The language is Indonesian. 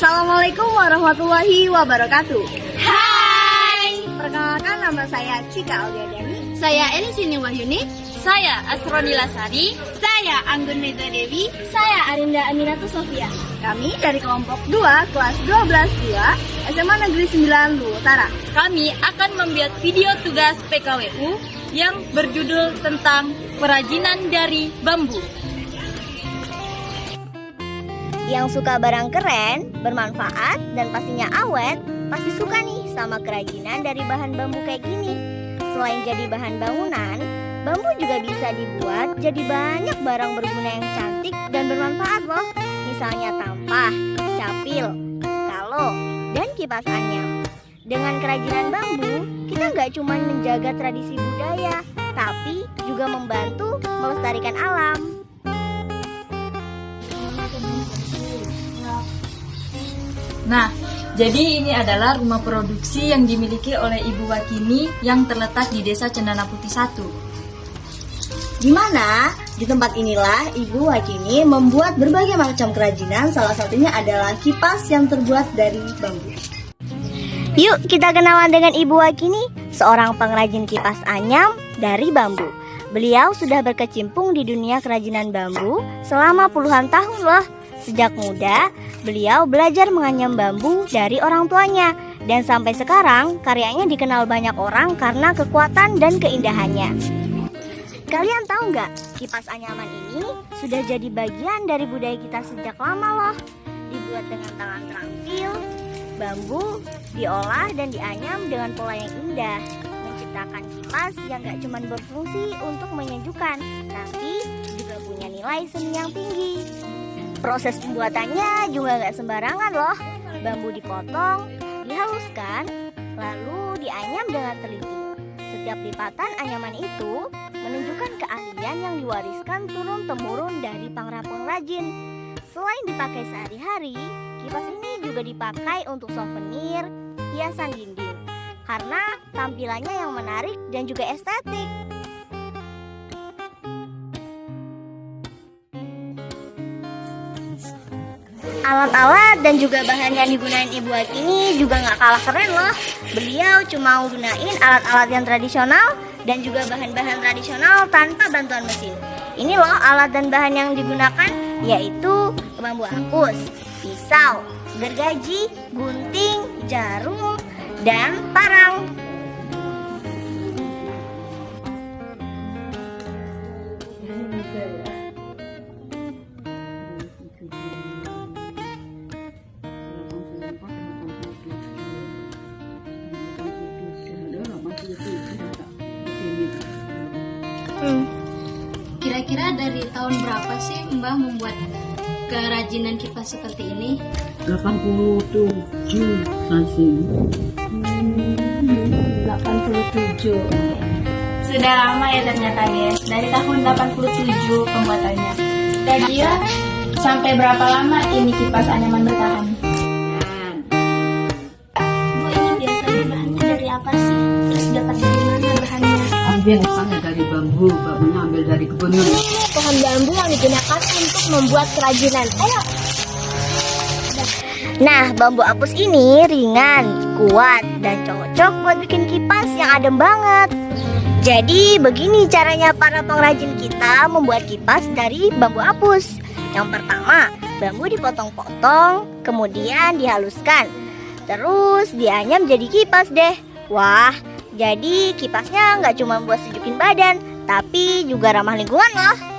Assalamualaikum warahmatullahi wabarakatuh. Hai, Perkenalkan, nama saya Cika Aldiadani. saya Elisini Wahyuni. Saya Asroni Lasari. Saya Anggun Neza Dewi. Saya Arinda Aminatus Sofia. Kami dari kelompok 2 kelas 12-2 SMA Negeri 9 Luwu Utara. Kami akan membuat video tugas PKWU yang berjudul tentang kerajinan dari bambu. Yang suka barang keren, bermanfaat, dan pastinya awet, pasti suka nih sama kerajinan dari bahan bambu kayak gini. Selain jadi bahan bangunan, bambu juga bisa dibuat jadi banyak barang berguna yang cantik dan bermanfaat loh. Misalnya tampah, capil, kalo, dan kipas anyam. Dengan kerajinan bambu, kita nggak cuma menjaga tradisi budaya, tapi juga membantu melestarikan alam. Nah, jadi ini adalah rumah produksi yang dimiliki oleh Ibu Wakini yang terletak di Desa Cendana Putih 1. Di mana di tempat inilah Ibu Wakini membuat berbagai macam kerajinan, salah satunya adalah kipas yang terbuat dari bambu. Yuk kita kenalan dengan Ibu Wakini, seorang pengrajin kipas anyam dari bambu. Beliau sudah berkecimpung di dunia kerajinan bambu selama puluhan tahun loh. Sejak muda, beliau belajar menganyam bambu dari orang tuanya. Dan sampai sekarang, karyanya dikenal banyak orang karena kekuatan dan keindahannya. Kalian tahu nggak, kipas anyaman ini sudah jadi bagian dari budaya kita sejak lama loh. Dibuat dengan tangan terampil, bambu diolah dan dianyam dengan pola yang indah, menciptakan kipas yang gak cuma berfungsi untuk menyejukkan, tapi juga punya nilai seni yang tinggi. Proses pembuatannya juga gak sembarangan loh. Bambu dipotong, dihaluskan, lalu dianyam dengan teliti. Setiap lipatan anyaman itu menunjukkan keahlian yang diwariskan turun-temurun dari para pengrajin. Selain dipakai sehari-hari, kipas ini juga dipakai untuk souvenir, hiasan dinding, karena tampilannya yang menarik dan juga estetik. Alat-alat dan juga bahan yang digunakan Ibu Wakini juga gak kalah keren loh. Beliau cuma gunain alat-alat yang tradisional dan juga bahan-bahan tradisional tanpa bantuan mesin. Ini loh alat dan bahan yang digunakan, yaitu bambu apus, pisau, gergaji, gunting, jarum, dan parang. Kira-kira dari tahun berapa sih Mbah membuat kerajinan kipas seperti ini? 87 Sansi. 87. Sudah lama ya ternyata guys. Dari tahun 87 pembuatannya. Kira-kira sampai berapa lama ini kipas anyaman bertahan? Bu, ini biasanya bahannya dari apa sih? Terus dapat dari mana bahannya? Ambil asalnya dari bambu, bambunya ambil dari kebun. Pohon bambu yang digunakan untuk membuat kerajinan. Ayo. Nah, bambu apus ini ringan, kuat, dan cocok buat bikin kipas yang adem banget. Jadi begini caranya para pengrajin kita membuat kipas dari bambu apus. Yang pertama, bambu dipotong-potong, kemudian dihaluskan, terus dianyam jadi kipas deh. Wah, jadi kipasnya nggak cuma buat sejukin badan, tapi juga ramah lingkungan loh.